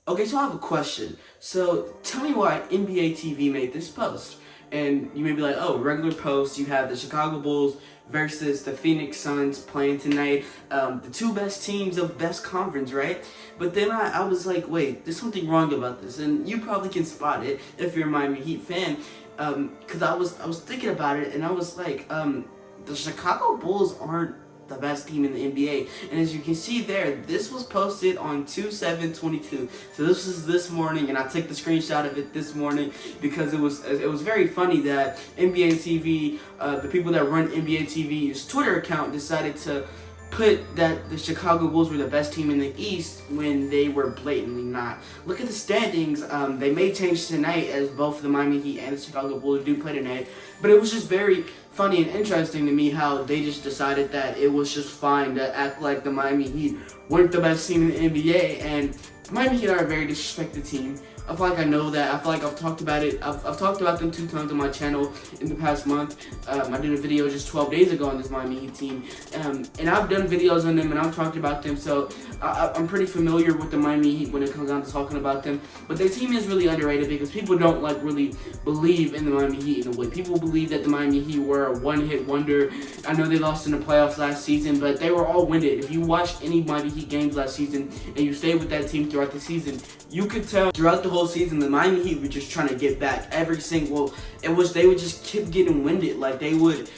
Okay, so I have a question. So tell me why NBA TV made this post. And you may be like, oh, regular post, you have the Chicago Bulls versus the Phoenix Suns playing tonight. The two best teams of best conference, right? But then I was like, wait, there's something wrong about this. And you probably can spot it if you're a Miami Heat fan. Because I was thinking about it and I was like, the Chicago Bulls aren't the best team in the NBA. And as you can see there, this was posted on 2/7/22. So this was this morning, and I took the screenshot of it this morning because it was very funny that NBA TV, the people that run NBA TV's Twitter account decided to put that the Chicago Bulls were the best team in the East when they were blatantly not. Look at the standings. They may change tonight as both the Miami Heat and the Chicago Bulls do play tonight. But it was just very funny and interesting to me how they just decided that it was just fine to act like the Miami Heat weren't the best team in the NBA. And the Miami Heat are a very disrespected team. I feel like I know that. I feel like I've talked about it. I've talked about them 2 times on my channel in the past month. I did a video just 12 days ago on this Miami Heat team. And I've done videos on them and I've talked about them. So I'm pretty familiar with the Miami Heat when it comes down to talking about them. But their team is really underrated because people don't really believe in the Miami Heat in a way. People believe that the Miami Heat were a one-hit wonder. I know they lost in the playoffs last season, but they were all winded. If you watched any Miami Heat games last season and you stayed with that team throughout the season, you could tell throughout the whole season the Miami Heat were just trying to get back every single. They would just keep getting winded. Like they would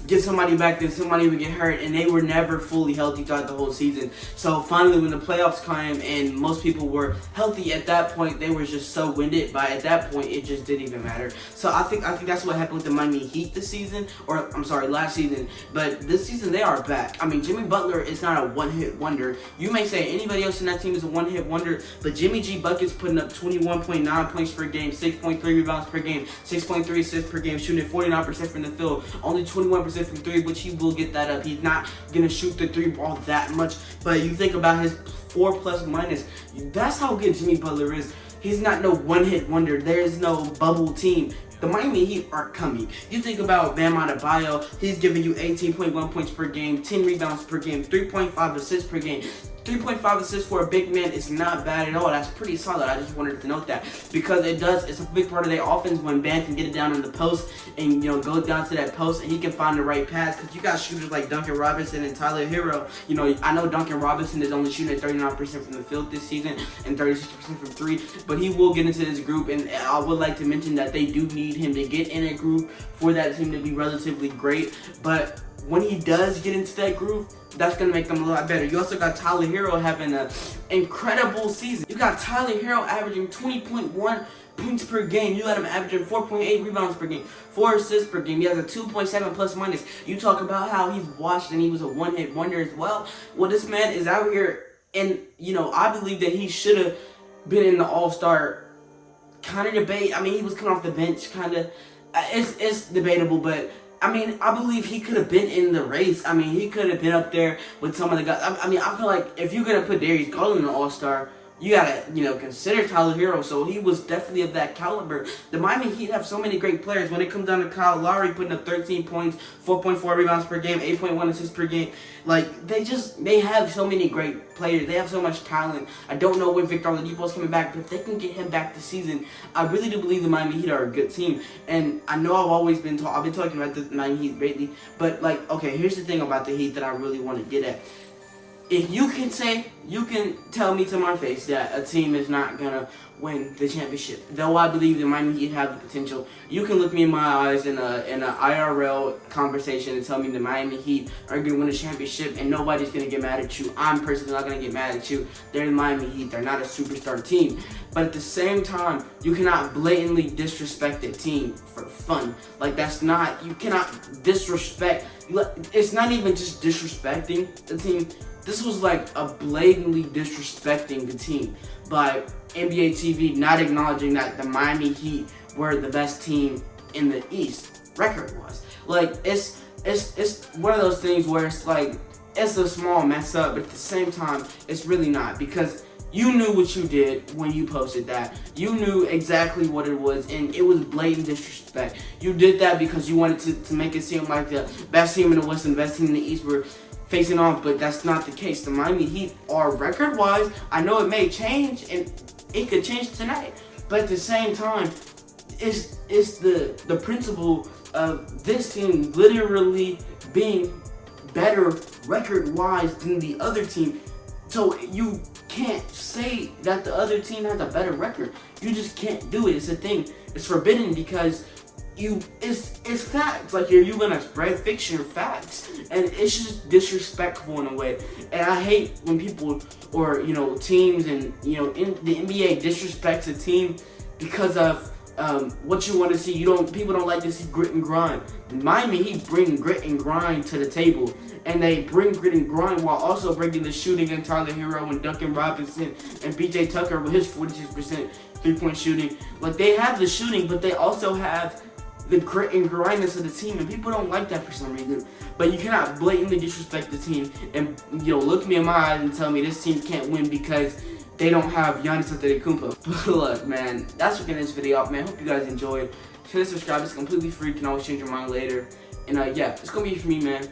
get somebody back, then somebody would get hurt, and they were never fully healthy throughout the whole season. So finally, when the playoffs came and most people were healthy at that point, they were just so winded. By at that point, it just didn't even matter. So I think that's what happened with the Miami Heat this season, or I'm sorry, last season. But this season they are back. I mean, Jimmy Butler is not a one-hit wonder. You may say anybody else in that team is a one-hit wonder, but Jimmy G Buckets putting up 21.9 points per game, 6.3 rebounds per game, 6.3 assists per game, shooting 49% from the field, only 21% from 3, which he will get that up. He's not gonna shoot the 3 ball that much, but you think about his 4+ minus. That's how good Jimmy Butler is. He's not no one-hit wonder. There is no bubble team. The Miami Heat are coming. You think about Bam Adebayo, he's giving you 18.1 points per game, 10 rebounds per game, 3.5 assists per game. 3.5 assists for a big man is not bad at all. That's pretty solid. I just wanted to note that because it's a big part of their offense when Bam can get it down in the post and go down to that post and he can find the right pass. Because you got shooters like Duncan Robinson and Tyler Hero. I know Duncan Robinson is only shooting at 39% from the field this season and 36% from 3, but he will get into this group. And I would like to mention that they do need him to get in a group for that team to be relatively great. But when he does get into that groove, that's going to make them a lot better. You also got Tyler Hero having an incredible season. You got Tyler Hero averaging 20.1 points per game. You got him averaging 4.8 rebounds per game, 4 assists per game. He has a 2.7 plus minus. You talk about how he's washed and he was a one-hit wonder as well. Well, this man is out here, and I believe that he should have been in the All-Star kind of debate. I mean, he was coming off the bench, kind of. It's debatable, but I mean, I believe he could have been in the race. I mean, he could have been up there with some of the guys. I mean, I feel like if you're going to put Darius Garland in the All-Star, you got to, consider Tyler Hero. So he was definitely of that caliber. The Miami Heat have so many great players. When it comes down to Kyle Lowry putting up 13 points, 4.4 rebounds per game, 8.1 assists per game. Like, they have so many great players. They have so much talent. I don't know when Victor Oladipo is coming back, but if they can get him back this season, I really do believe the Miami Heat are a good team. And I know I've been talking about the Miami Heat lately, but okay, here's the thing about the Heat that I really want to get at. If you can tell me to my face that a team is not gonna win the championship, though I believe the Miami Heat have the potential, you can look me in my eyes in a IRL conversation and tell me the Miami Heat are gonna win a championship and nobody's gonna get mad at you. I'm personally not gonna get mad at you. They're the Miami Heat. They're not a superstar team. But at the same time, you cannot blatantly disrespect a team for fun. You cannot disrespect. It's not even just disrespecting the team. This was like a blatantly disrespecting the team by NBA TV not acknowledging that the Miami Heat were the best team in the East record-wise. It's one of those things where it's a small mess up, but at the same time, it's really not, because you knew what you did when you posted that. You knew exactly what it was, and it was blatant disrespect. You did that because you wanted to make it seem like the best team in the West and the best team in the East were facing off, but that's not the case. The Miami Heat are record-wise. I know it may change, and it could change tonight. But at the same time, it's the principle of this team literally being better record-wise than the other team. So you can't say that the other team has a better record. You just can't do it. It's a thing. It's forbidden because it's facts. Like you're gonna spread fiction or facts, and it's just disrespectful in a way. And I hate when people or teams and in the NBA disrespects a team because of what you want to see. People don't like to see grit and grind. Miami, he bring grit and grind to the table, and they bring grit and grind while also bringing the shooting and Tyler Hero and Duncan Robinson and PJ Tucker with his 46% three-point shooting. Like they have the shooting, but they also have the grit and grindness of the team, and people don't like that for some reason. But you cannot blatantly disrespect the team and look me in my eyes and tell me this team can't win because they don't have Giannis Antetokounmpo. But look, man, that's what getting this video off, man. Hope you guys enjoyed. Hit subscribe. It's completely free. You can always change your mind later. And yeah, it's gonna be it for me, man.